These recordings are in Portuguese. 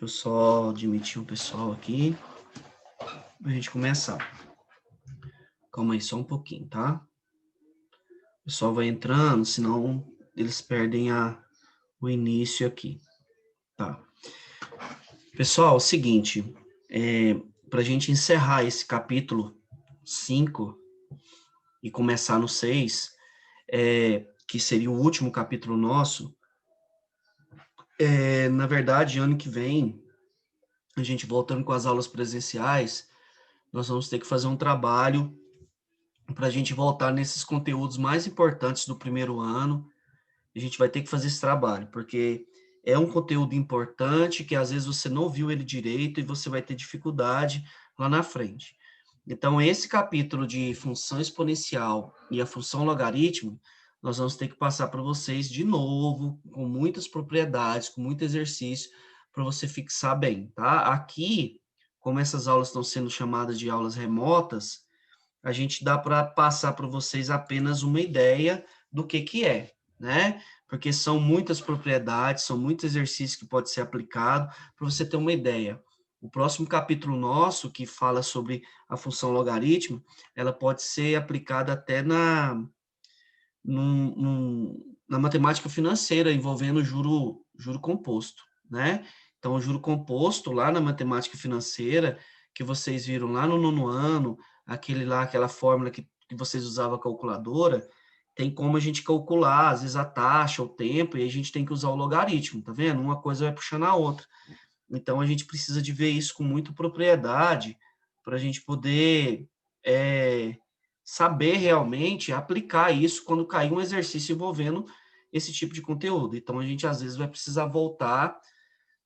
Deixa eu só admitir o pessoal aqui, para a gente começar. Calma aí, só um pouquinho, tá? O pessoal vai entrando, senão eles perdem o início aqui, tá? Pessoal, é o seguinte, para a gente encerrar esse capítulo 5 e começar no 6, que seria o último capítulo nosso, na verdade, ano que vem, a gente voltando com as aulas presenciais, nós vamos ter que fazer um trabalho para a gente voltar nesses conteúdos mais importantes do primeiro ano. A gente vai ter que fazer esse trabalho, porque é um conteúdo importante que às vezes você não viu ele direito e você vai ter dificuldade lá na frente. Então, esse capítulo de função exponencial e a função logaritmo, nós vamos ter que passar para vocês de novo, com muitas propriedades, com muito exercício, para você fixar bem, tá? Aqui, como essas aulas estão sendo chamadas de aulas remotas, a gente dá para passar para vocês apenas uma ideia do que é, né? Porque são muitas propriedades, são muitos exercícios que pode ser aplicado, para você ter uma ideia. O próximo capítulo nosso, que fala sobre a função logaritmo, ela pode ser aplicada até na matemática financeira, envolvendo juro composto, né? Então, o juro composto, lá na matemática financeira, que vocês viram lá no nono ano, aquela fórmula que vocês usavam a calculadora, tem como a gente calcular, às vezes, a taxa, o tempo, e a gente tem que usar o logaritmo, tá vendo? Uma coisa vai puxando a outra. Então, a gente precisa de ver isso com muita propriedade, para a gente poder saber realmente aplicar isso quando cair um exercício envolvendo esse tipo de conteúdo. Então, a gente, às vezes, vai precisar voltar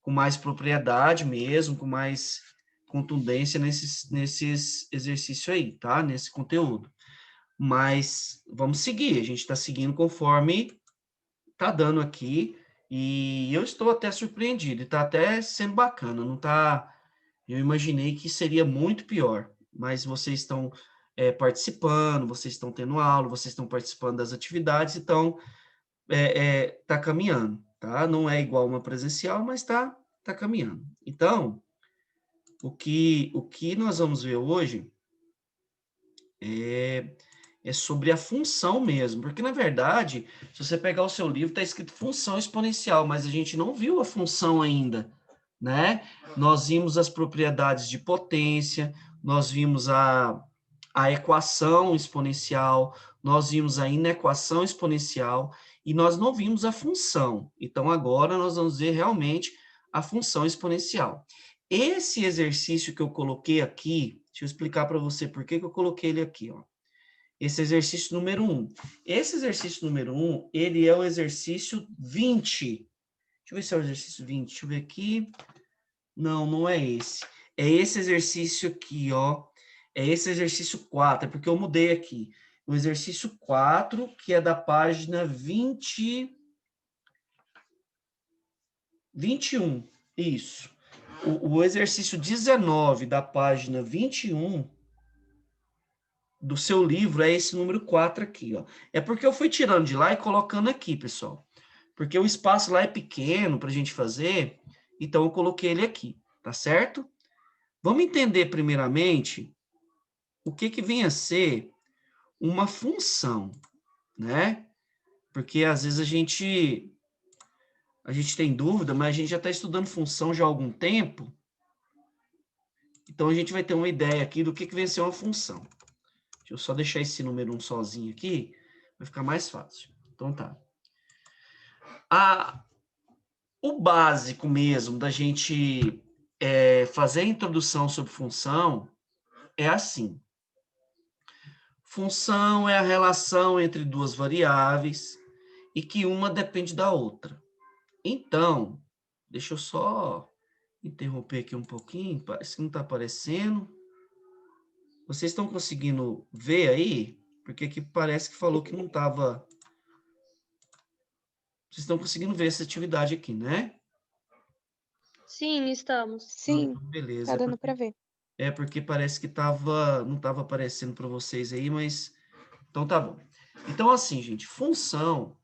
com mais propriedade mesmo, com mais contundência nesses exercícios aí, tá? Nesse conteúdo. Mas vamos seguir, a gente está seguindo conforme está dando aqui, e eu estou até surpreendido, está até sendo bacana, não está... Eu imaginei que seria muito pior, mas vocês estão participando, vocês estão tendo aula, vocês estão participando das atividades, então está caminhando, tá? Não é igual uma presencial, mas tá caminhando. Então, o que nós vamos ver hoje é sobre a função mesmo, porque, na verdade, se você pegar o seu livro, está escrito função exponencial, mas a gente não viu a função ainda, né? Nós vimos as propriedades de potência, nós vimos a equação exponencial, nós vimos a inequação exponencial, e nós não vimos a função. Então, agora nós vamos ver realmente a função exponencial. Esse exercício que eu coloquei aqui, deixa eu explicar para você por que eu coloquei ele aqui, ó. Esse exercício número 1. Esse exercício número 1, ele é o exercício 20. Deixa eu ver se é o exercício 20. Deixa eu ver aqui. Não, não é esse. É esse exercício aqui, ó. É esse exercício 4, é porque eu mudei aqui. O exercício 4, que é da página 21. Isso. O exercício 19, da página 21, do seu livro, é esse número 4 aqui, ó. É porque eu fui tirando de lá e colocando aqui, pessoal. Porque o espaço lá é pequeno para a gente fazer, então eu coloquei ele aqui, tá certo? Vamos entender primeiramente o que vem a ser uma função, né? Porque às vezes a gente tem dúvida, mas a gente já está estudando função já há algum tempo, então a gente vai ter uma ideia aqui do que vem a ser uma função. Deixa eu só deixar esse número 1 sozinho aqui, vai ficar mais fácil. Então tá. O básico mesmo da gente fazer a introdução sobre função é assim. Função é a relação entre duas variáveis e que uma depende da outra. Então, deixa eu só interromper aqui um pouquinho, parece que não está aparecendo. Vocês estão conseguindo ver aí? Porque aqui parece que falou que não estava... Vocês estão conseguindo ver essa atividade aqui, né? Sim, estamos. Sim, tá Beleza. dando para ver. Porque parece que não estava aparecendo para vocês aí, mas... Então tá bom. Então, assim, gente, função,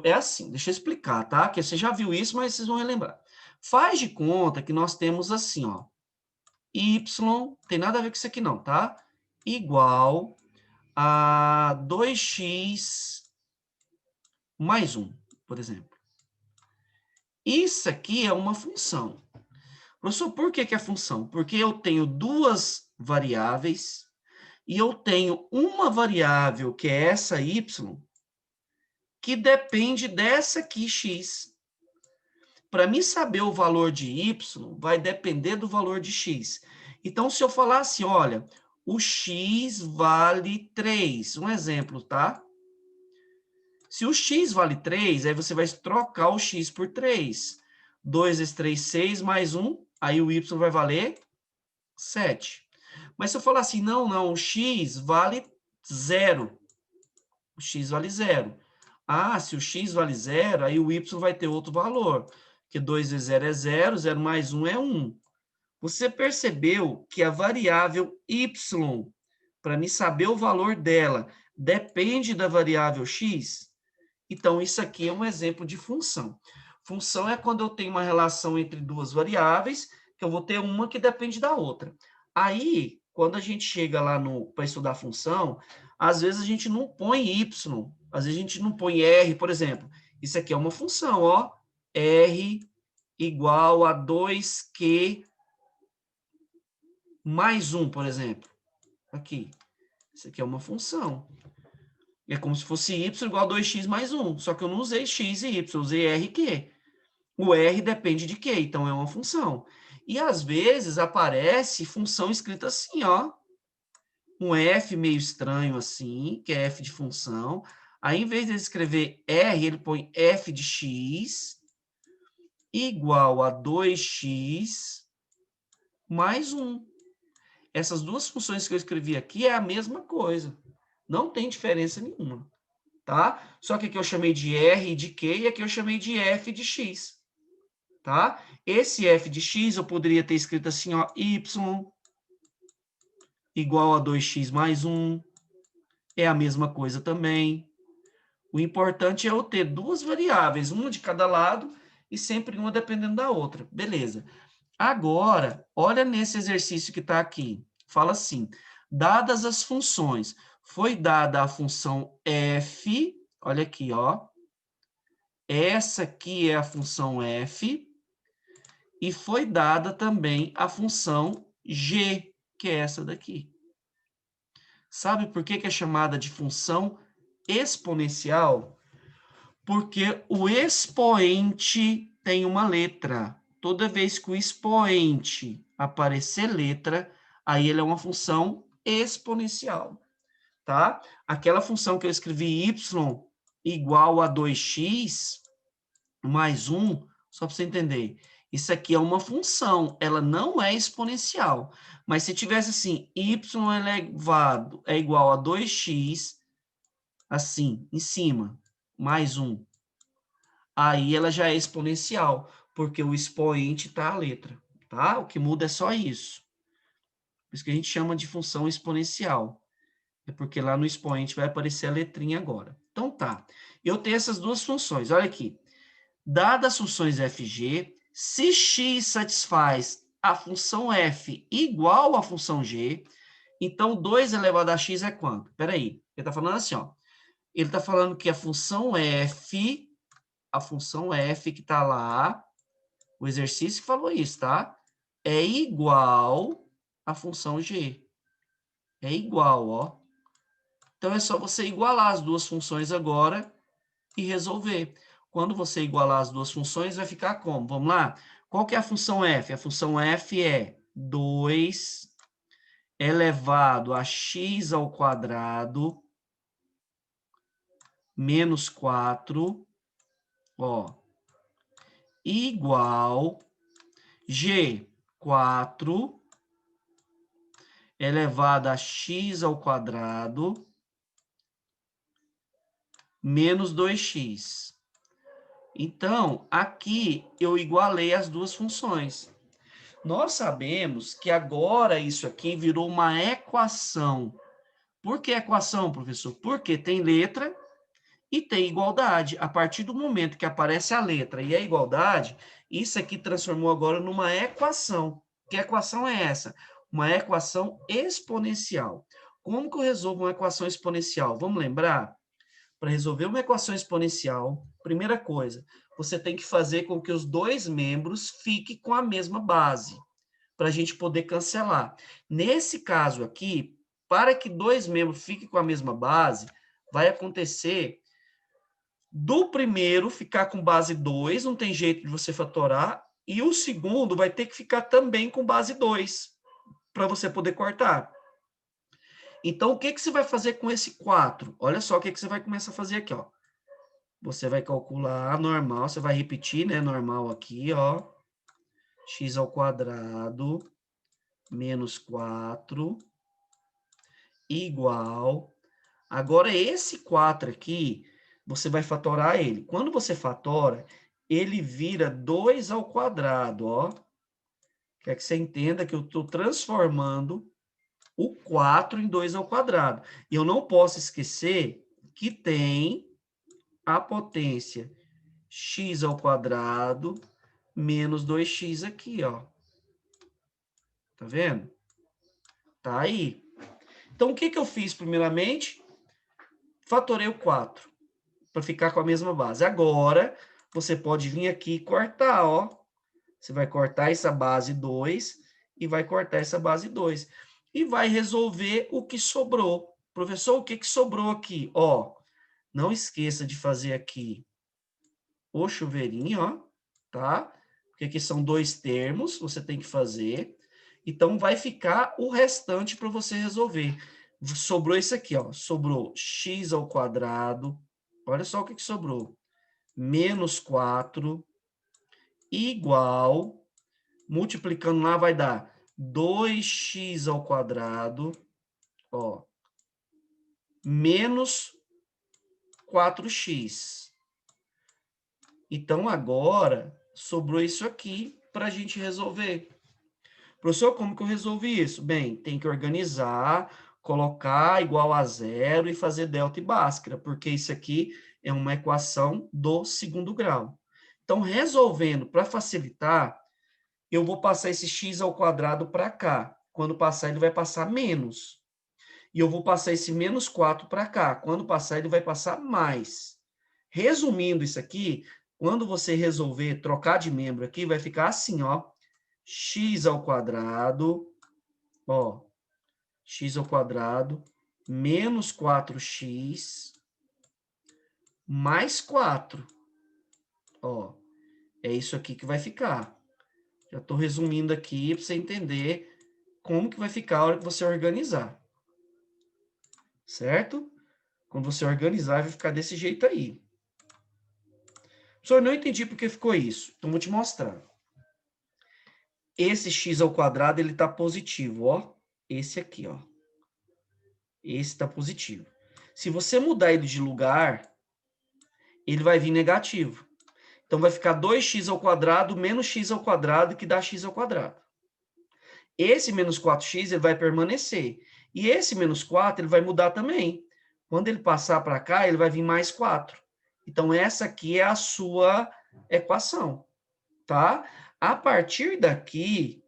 É assim, deixa eu explicar, tá? Que você já viu isso, mas vocês vão relembrar. Faz de conta que nós temos assim, ó. Y, tem nada a ver com isso aqui não, tá? Igual a 2x mais 1, por exemplo. Isso aqui é uma função. Professor, por que é função? Porque eu tenho duas variáveis e eu tenho uma variável, que é essa y, que depende dessa aqui, x. Para mim saber o valor de y, vai depender do valor de x. Então, se eu falar assim, olha, o x vale 3, um exemplo, tá? Se o x vale 3, aí você vai trocar o x por 3. 2 vezes 3, 6, mais 1, aí o y vai valer 7. Mas se eu falar assim, não, o x vale 0. O x vale 0. Ah, se o x vale 0, aí o y vai ter outro valor. Porque 2 vezes 0 é 0, 0 mais 1 é 1. Você percebeu que a variável y, para me saber o valor dela, depende da variável x? Então, isso aqui é um exemplo de função. Função é quando eu tenho uma relação entre duas variáveis, que eu vou ter uma que depende da outra. Aí, quando a gente chega lá para estudar função, às vezes a gente não põe y, às vezes a gente não põe r, por exemplo. Isso aqui é uma função, ó. R igual a 2q mais 1, por exemplo. Aqui. Isso aqui é uma função. É como se fosse y igual a 2x mais 1. Só que eu não usei x e y, eu usei r e q. O r depende de q, então é uma função. E às vezes aparece função escrita assim, ó. Um f meio estranho assim, que é f de função. Aí, em vez de ele escrever r, ele põe f de x igual a 2x mais 1. Essas duas funções que eu escrevi aqui é a mesma coisa. Não tem diferença nenhuma, tá? Só que aqui eu chamei de R de Q e aqui eu chamei de F de X, tá? Esse F de X eu poderia ter escrito assim, ó, Y igual a 2x mais 1. É a mesma coisa também. O importante é eu ter duas variáveis, uma de cada lado e sempre uma dependendo da outra. Beleza. Agora, olha nesse exercício que está aqui. Fala assim, dadas as funções, foi dada a função f, olha aqui, ó. Essa aqui é a função f, e foi dada também a função g, que é essa daqui. Sabe por que é chamada de função exponencial? Porque o expoente tem uma letra. Toda vez que o expoente aparecer letra, aí ele é uma função exponencial, tá? Aquela função que eu escrevi y igual a 2x mais 1, só para você entender, isso aqui é uma função, ela não é exponencial. Mas se tivesse assim, y elevado é igual a 2x, assim, em cima, mais 1, aí ela já é exponencial, porque o expoente está a letra, tá? O que muda é só isso. Por isso que a gente chama de função exponencial. É porque lá no expoente vai aparecer a letrinha agora. Então tá. Eu tenho essas duas funções. Olha aqui. Dadas as funções f e g, se x satisfaz a função f igual à função g, então 2 elevado a x é quanto? Espera aí. Ele está falando assim, ó. Ele está falando que a função f que está lá, o exercício falou isso, tá? É igual à função g. É igual, ó. Então, é só você igualar as duas funções agora e resolver. Quando você igualar as duas funções, vai ficar como? Vamos lá? Qual que é a função f? A função f é 2 elevado a x ao quadrado menos 4, ó, igual g, 4 elevado a x ao quadrado menos 2x. Então, aqui eu igualei as duas funções. Nós sabemos que agora isso aqui virou uma equação. Por que equação, professor? Porque tem letra e tem igualdade. A partir do momento que aparece a letra e a igualdade, isso aqui transformou agora numa equação. Que equação é essa? Uma equação exponencial. Como que eu resolvo uma equação exponencial? Vamos lembrar? Para resolver uma equação exponencial, primeira coisa, você tem que fazer com que os dois membros fiquem com a mesma base, para a gente poder cancelar. Nesse caso aqui, para que dois membros fiquem com a mesma base, vai acontecer do primeiro ficar com base 2, não tem jeito de você fatorar, e o segundo vai ter que ficar também com base 2, para você poder cortar. Então, o que, que você vai fazer com esse 4? Olha só o que, que você vai começar a fazer aqui, ó. Você vai calcular normal, você vai repetir, né, normal aqui, ó. X ao quadrado menos 4 igual. Agora, esse 4 aqui, você vai fatorar ele. Quando você fatora, ele vira 2 ao quadrado, ó. Quer que você entenda que eu estou transformando o 4 em 2 ao quadrado. E eu não posso esquecer que tem a potência x ao quadrado menos 2x aqui, ó. Tá vendo? Tá aí. Então, o que que eu fiz primeiramente? Fatorei o 4 para ficar com a mesma base. Agora, você pode vir aqui e cortar, ó. Você vai cortar essa base 2 e vai cortar essa base 2. E vai resolver o que sobrou. Professor, o que que sobrou aqui? Ó, não esqueça de fazer aqui o chuveirinho, ó, tá? Porque aqui são dois termos, você tem que fazer. Então, vai ficar o restante para você resolver. Sobrou isso aqui, ó. Sobrou x ao quadrado. Olha só o que que sobrou. Menos 4 igual, multiplicando lá vai dar 2x ao quadrado, ó, menos 4x. Então, agora, sobrou isso aqui para a gente resolver. Professor, como que eu resolvi isso? Bem, tem que organizar, colocar igual a zero e fazer delta e bhaskara, porque isso aqui é uma equação do segundo grau. Então, resolvendo, para facilitar, eu vou passar esse x ao quadrado para cá. Quando passar, ele vai passar menos. E eu vou passar esse menos 4 para cá. Quando passar, ele vai passar mais. Resumindo isso aqui, quando você resolver trocar de membro aqui, vai ficar assim, ó. X ao quadrado, ó. X ao quadrado menos 4x mais 4. Ó, é isso aqui que vai ficar. Já estou resumindo aqui para você entender como que vai ficar a hora que você organizar. Certo? Quando você organizar, vai ficar desse jeito aí. Professor, não entendi por que ficou isso. Então, vou te mostrar. Esse x ao quadrado, ele está positivo, ó. Esse aqui, ó. Esse está positivo. Se você mudar ele de lugar, ele vai vir negativo. Então, vai ficar 2x ao quadrado menos x ao quadrado, que dá x ao quadrado. Esse menos 4x, ele vai permanecer. E esse menos 4, ele vai mudar também. Quando ele passar para cá, ele vai vir mais 4. Então, essa aqui é a sua equação, tá? A partir daqui,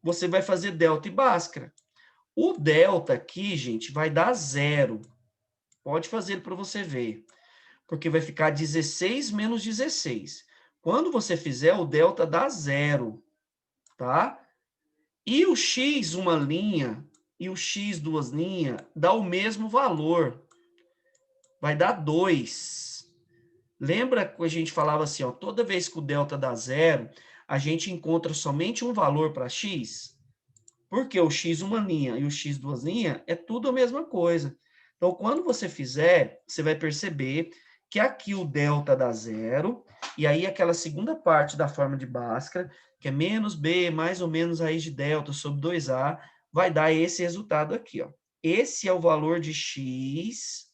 você vai fazer delta e bhaskara. O delta aqui, gente, vai dar 0. Pode fazer para você ver. Porque vai ficar 16 menos 16. Quando você fizer, o delta dá 0, tá? E o x, uma linha, e o x, duas linhas, dá o mesmo valor. Vai dar 2. Lembra que a gente falava assim, ó, toda vez que o delta dá 0, a gente encontra somente um valor para x? Porque o x, uma linha, e o x, duas linhas, é tudo a mesma coisa. Então, quando você fizer, você vai perceber que aqui o delta dá 0, e aí aquela segunda parte da forma de Bhaskara, que é menos b mais ou menos raiz de delta sobre 2a, vai dar esse resultado aqui, ó. Esse é o valor de x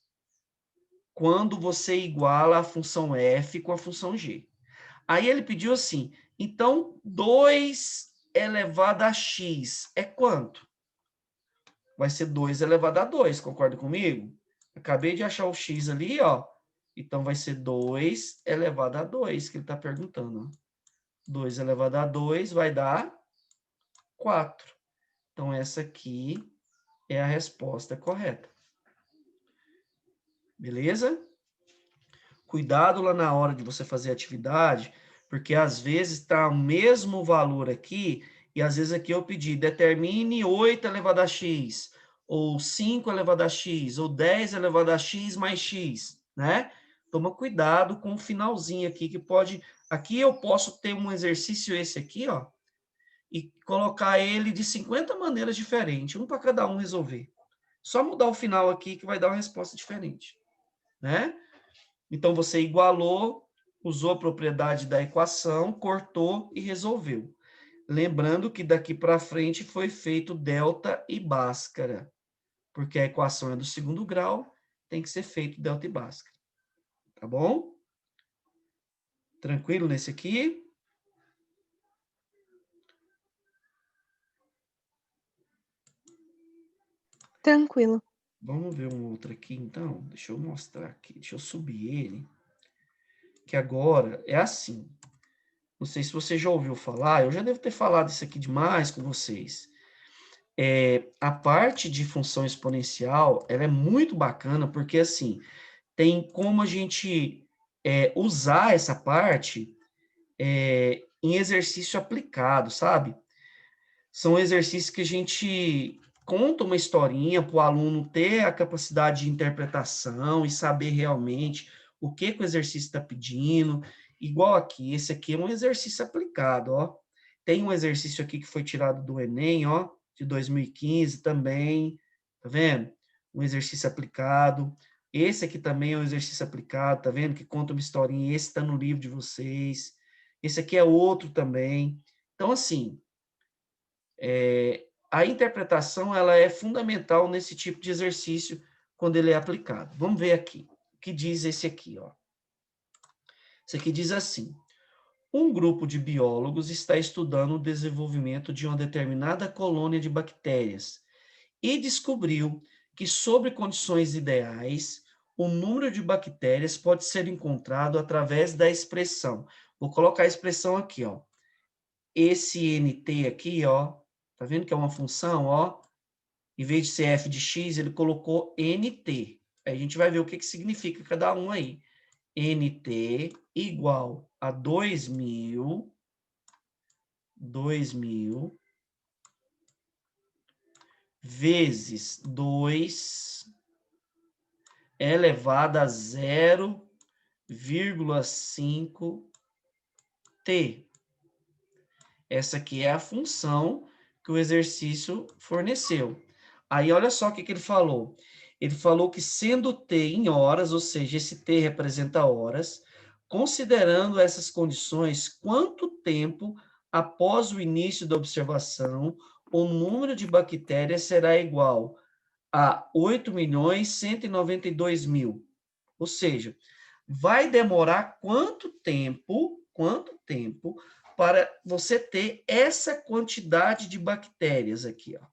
quando você iguala a função f com a função g. Aí ele pediu assim, então 2 elevado a x é quanto? Vai ser 2 elevado a 2, concorda comigo? Acabei de achar o x ali, ó. Então, vai ser 2 elevado a 2, que ele está perguntando. 2 elevado a 2 vai dar 4. Então, essa aqui é a resposta correta. Beleza? Cuidado lá na hora de você fazer a atividade, porque às vezes está o mesmo valor aqui, e às vezes aqui eu pedi, determine 8 elevado a x, ou 5 elevado a x, ou 10 elevado a x mais x, né? Toma cuidado com o finalzinho aqui, que pode... Aqui eu posso ter um exercício esse aqui, ó, e colocar ele de 50 maneiras diferentes, um para cada um resolver. Só mudar o final aqui que vai dar uma resposta diferente, né? Então, você igualou, usou a propriedade da equação, cortou e resolveu. Lembrando que daqui para frente foi feito delta e Bhaskara, porque a equação é do segundo grau, tem que ser feito delta e Bhaskara. Tá bom? Tranquilo nesse aqui? Tranquilo. Vamos ver um outro aqui, então. Deixa eu mostrar aqui. Deixa eu subir ele. Que agora é assim. Não sei se você já ouviu falar. Eu já devo ter falado isso aqui demais com vocês. A parte de função exponencial, ela é muito bacana, porque, assim, tem como a gente usar essa parte em exercício aplicado, sabe? São exercícios que a gente conta uma historinha para o aluno ter a capacidade de interpretação e saber realmente o que o exercício está pedindo. Igual aqui, esse aqui é um exercício aplicado, ó. Tem um exercício aqui que foi tirado do Enem, ó, de 2015 também, tá vendo? Um exercício aplicado. Esse aqui também é um exercício aplicado, tá vendo? Que conta uma historinha. Esse está no livro de vocês. Esse aqui é outro também. Então, assim, a interpretação ela é fundamental nesse tipo de exercício quando ele é aplicado. Vamos ver aqui. O que diz esse aqui, ó? Esse aqui diz assim: um grupo de biólogos está estudando o desenvolvimento de uma determinada colônia de bactérias e descobriu que, sob condições ideais, o número de bactérias pode ser encontrado através da expressão. Vou colocar a expressão aqui, ó. Esse NT aqui, ó, tá vendo que é uma função, ó? Em vez de ser f de x, ele colocou nt. Aí a gente vai ver o que, que significa cada um aí. nt igual a 2000 vezes 2 elevado a 0,5 t. Essa aqui é a função que o exercício forneceu. Aí, olha só o que ele falou. Ele falou que sendo t em horas, ou seja, esse t representa horas, considerando essas condições, quanto tempo após o início da observação o número de bactérias será igual a 8.192.000. Ou seja, vai demorar quanto tempo para você ter essa quantidade de bactérias aqui, ó.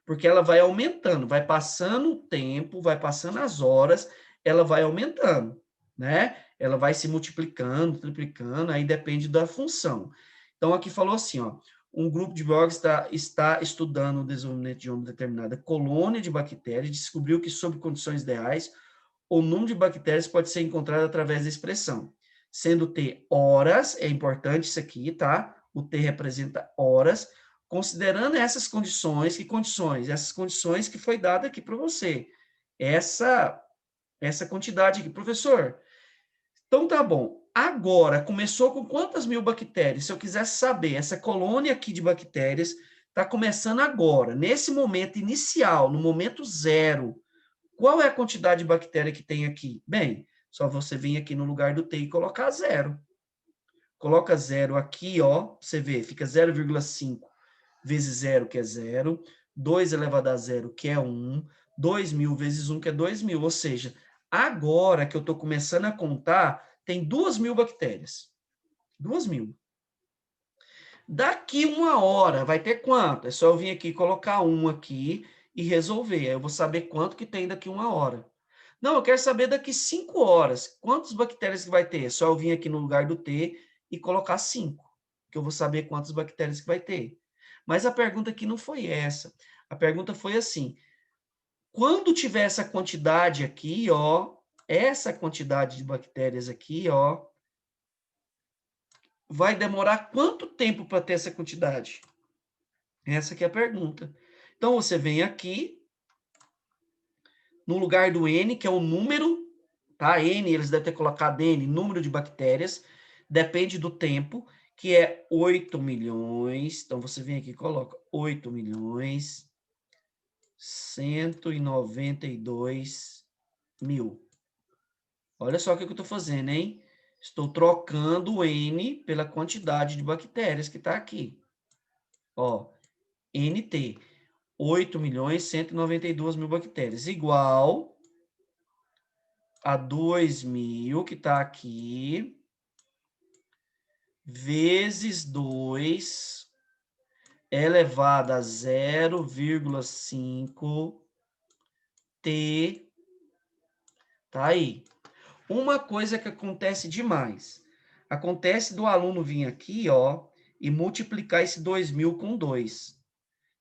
Porque ela vai aumentando, vai passando o tempo, vai passando as horas, ela vai aumentando, né? Ela vai se multiplicando, triplicando, aí depende da função. Então, aqui falou assim, ó, um grupo de biólogos está estudando o desenvolvimento de uma determinada colônia de bactérias, descobriu que, sob condições ideais, o número de bactérias pode ser encontrado através da expressão. Sendo T horas, é importante isso aqui, tá? O T representa horas, considerando essas condições, que condições? Essas condições que foi dada aqui para você. Essa quantidade aqui. Professor, então tá bom. Agora, começou com quantas mil bactérias? Se eu quisesse saber, essa colônia aqui de bactérias está começando agora, nesse momento inicial, no momento zero. Qual é a quantidade de bactéria que tem aqui? Bem, só você vir aqui no lugar do T e colocar zero. Coloca zero aqui, ó, você vê, fica 0,5 vezes zero, que é zero, 2 elevado a zero, que é 1, 2.000 vezes 1, que é 2.000, ou seja, agora que eu estou começando a contar, tem 2.000 bactérias. 2.000. Daqui uma hora, vai ter quanto? É só eu vir aqui, colocar 1 aqui e resolver. Aí eu vou saber quanto que tem daqui uma hora. Não, eu quero saber daqui 5 horas, quantas bactérias que vai ter? É só eu vir aqui no lugar do T e colocar 5, que eu vou saber quantas bactérias que vai ter. Mas a pergunta aqui não foi essa. A pergunta foi assim, quando tiver essa quantidade aqui, ó, essa quantidade de bactérias aqui, ó, vai demorar quanto tempo para ter essa quantidade? Essa aqui é a pergunta. Então, você vem aqui, no lugar do N, que é o número, tá? N, eles devem ter colocado N, número de bactérias, depende do tempo, que é 8 milhões. Então, você vem aqui e coloca 8 milhões 192 mil. Olha só o que eu estou fazendo, hein? Estou trocando o N pela quantidade de bactérias que está aqui. Ó, NT, 8 milhões 192 mil bactérias, igual a 2.000, que está aqui, vezes 2 elevado a 0,5 T. Tá aí. Uma coisa que acontece demais. Acontece do aluno vir aqui, ó, e multiplicar esse 2.000 com 2.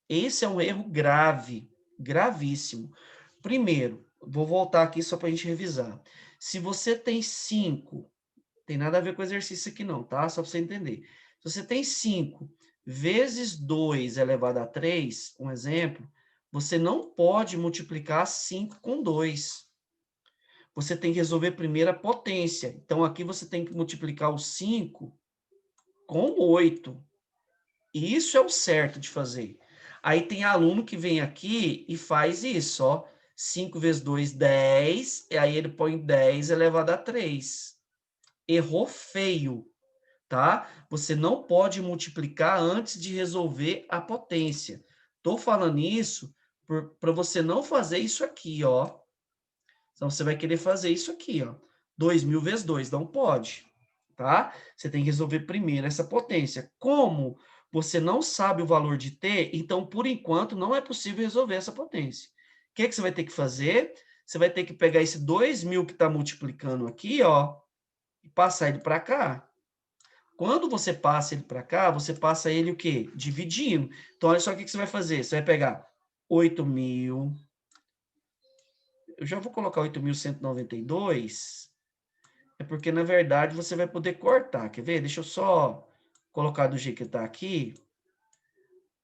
Esse é um erro grave, gravíssimo. Primeiro, vou voltar aqui só para a gente revisar. Se você tem 5, tem nada a ver com exercício aqui não, tá? Só para você entender. Se você tem 5 vezes 2 elevado a 3, um exemplo, você não pode multiplicar 5 com 2. Você tem que resolver primeiro a potência. Então, aqui você tem que multiplicar o 5 com 8. E isso é o certo de fazer. Aí tem aluno que vem aqui e faz isso, ó. 5 vezes 2, 10. E aí ele põe 10 elevado a 3. Errou feio, tá? Você não pode multiplicar antes de resolver a potência. Estou falando isso para você não fazer isso aqui, ó. Então, você vai querer fazer isso aqui, ó. 2.000 vezes 2, não pode, tá? Você tem que resolver primeiro essa potência. Como você não sabe o valor de t, então, por enquanto, não é possível resolver essa potência. O que você vai ter que fazer? Você vai ter que pegar esse 2.000 que está multiplicando aqui, ó, e passar ele para cá. Quando você passa ele para cá, você passa ele o quê? Dividindo. Então, olha só o que você vai fazer. Você vai pegar 8.000. Eu já vou colocar 8.192, é porque, na verdade, você vai poder cortar. Quer ver? Deixa eu só colocar do jeito que está aqui.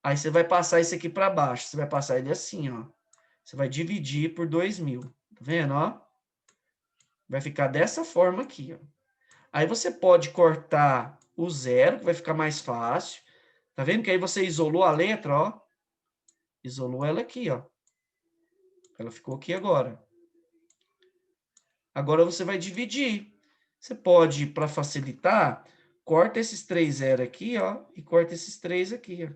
Aí você vai passar isso aqui para baixo. Você vai passar ele assim, ó. Você vai dividir por 2.000. Tá vendo, ó? Vai ficar dessa forma aqui, ó. Aí você pode cortar o zero, que vai ficar mais fácil. Tá vendo que aí você isolou a letra, ó. Isolou ela aqui, ó. Ela ficou aqui agora. Agora você vai dividir. Você pode, para facilitar, corta esses 3 zero aqui, ó, e corta esses 3 aqui, ó.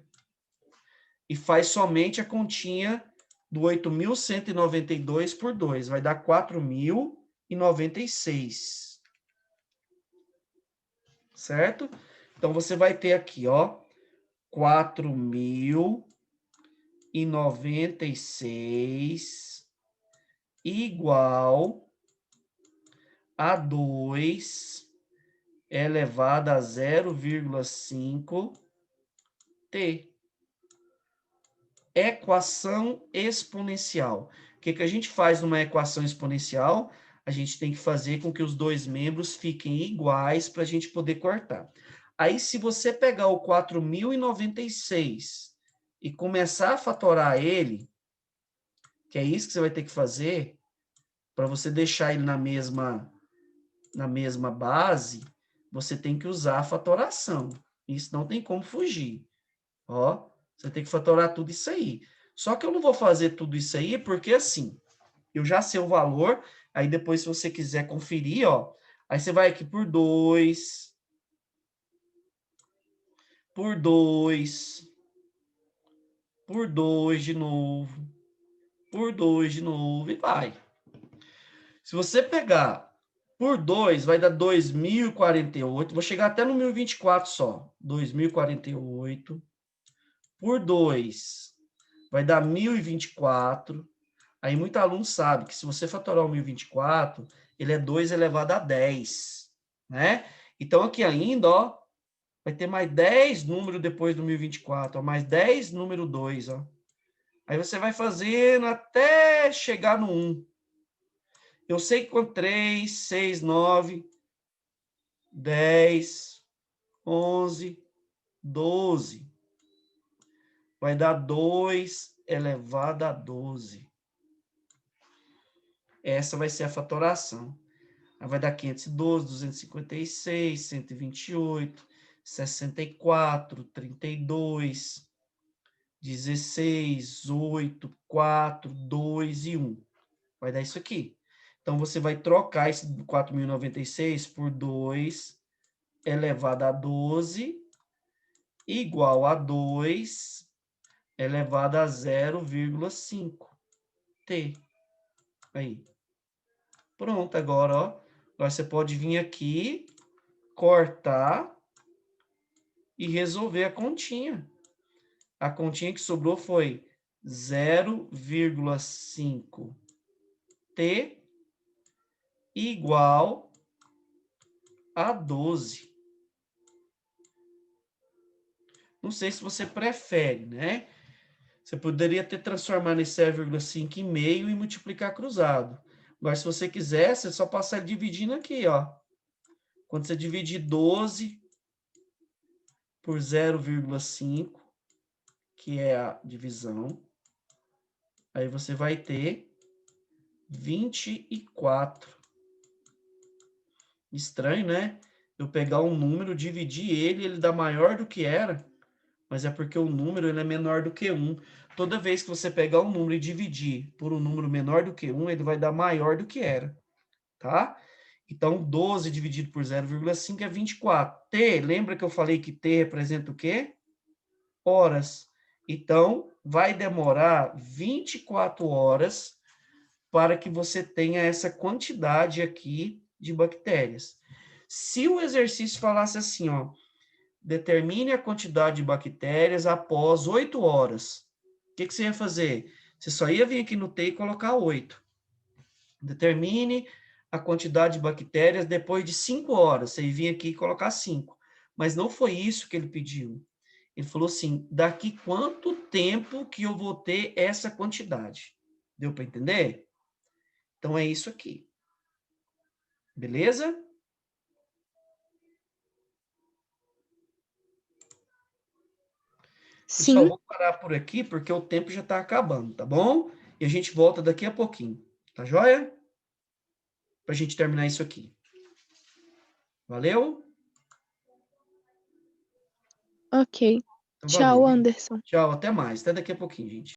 E faz somente a continha do 8.192 por 2. Vai dar 4.096. Certo? Então, você vai ter aqui, ó, 4.096 igual a 2 elevado a 0,5 T. Equação exponencial. O que a gente faz numa equação exponencial? A gente tem que fazer com que os dois membros fiquem iguais para a gente poder cortar. Aí, se você pegar o 4.096 e começar a fatorar ele, que é isso que você vai ter que fazer, para você deixar ele na mesma base, você tem que usar a fatoração. Isso não tem como fugir. Ó, você tem que fatorar tudo isso aí. Só que eu não vou fazer tudo isso aí, porque assim, eu já sei o valor, aí depois, se você quiser conferir, ó, aí você vai aqui por 2, por 2, por 2 de novo, por 2 de novo, e vai. Se você pegar por 2, vai dar 2.048, vou chegar até no 1024 só, 2.048, por 2, vai dar 1.024, Aí muito aluno sabe que se você fatorar o 1024, ele é 2 elevado a 10, né? Então, aqui ainda, ó, vai ter mais 10 números depois do 1024, ó, mais 10 número 2, ó. Aí você vai fazendo até chegar no 1. Eu sei que com 3, 6, 9, 10, 11, 12, vai dar 2 elevado a 12. Essa vai ser a fatoração. Aí vai dar 512, 256, 128, 64, 32, 16, 8, 4, 2 e 1. Vai dar isso aqui. Então, você vai trocar esse 4.096 por 2 elevado a 12 igual a 2 elevado a 0,5 t. Aí. Pronto, agora, ó. Agora você pode vir aqui, cortar e resolver a continha. A continha que sobrou foi 0,5 t igual a 12. Não sei se você prefere, né? Você poderia ter transformado esse 0,5 em meio e multiplicar cruzado. Agora, se você quiser, você só passar dividindo aqui, ó. Quando você dividir 12 por 0,5, que é a divisão, aí você vai ter 24. Estranho, né? Eu pegar um número, dividir ele dá maior do que era, mas é porque o número ele é menor do que 1. Toda vez que você pegar um número e dividir por um número menor do que 1, ele vai dar maior do que era, tá? Então, 12 dividido por 0,5 é 24. T, lembra que eu falei que T representa o quê? Horas. Então, vai demorar 24 horas para que você tenha essa quantidade aqui de bactérias. Se o exercício falasse assim, ó, determine a quantidade de bactérias após 8 horas, o que você ia fazer? Você só ia vir aqui no T e colocar 8. Determine a quantidade de bactérias depois de 5 horas. Você ia vir aqui e colocar 5. Mas não foi isso que ele pediu. Ele falou assim, daqui quanto tempo que eu vou ter essa quantidade? Deu para entender? Então, é isso aqui. Beleza? Pessoal, Sim, vou parar por aqui porque o tempo já está acabando, tá bom? E a gente volta daqui a pouquinho. Tá joia? Para a gente terminar isso aqui. Valeu? ok. Então, valeu, Tchau, gente. Anderson. Tchau, até mais. Até daqui a pouquinho, gente.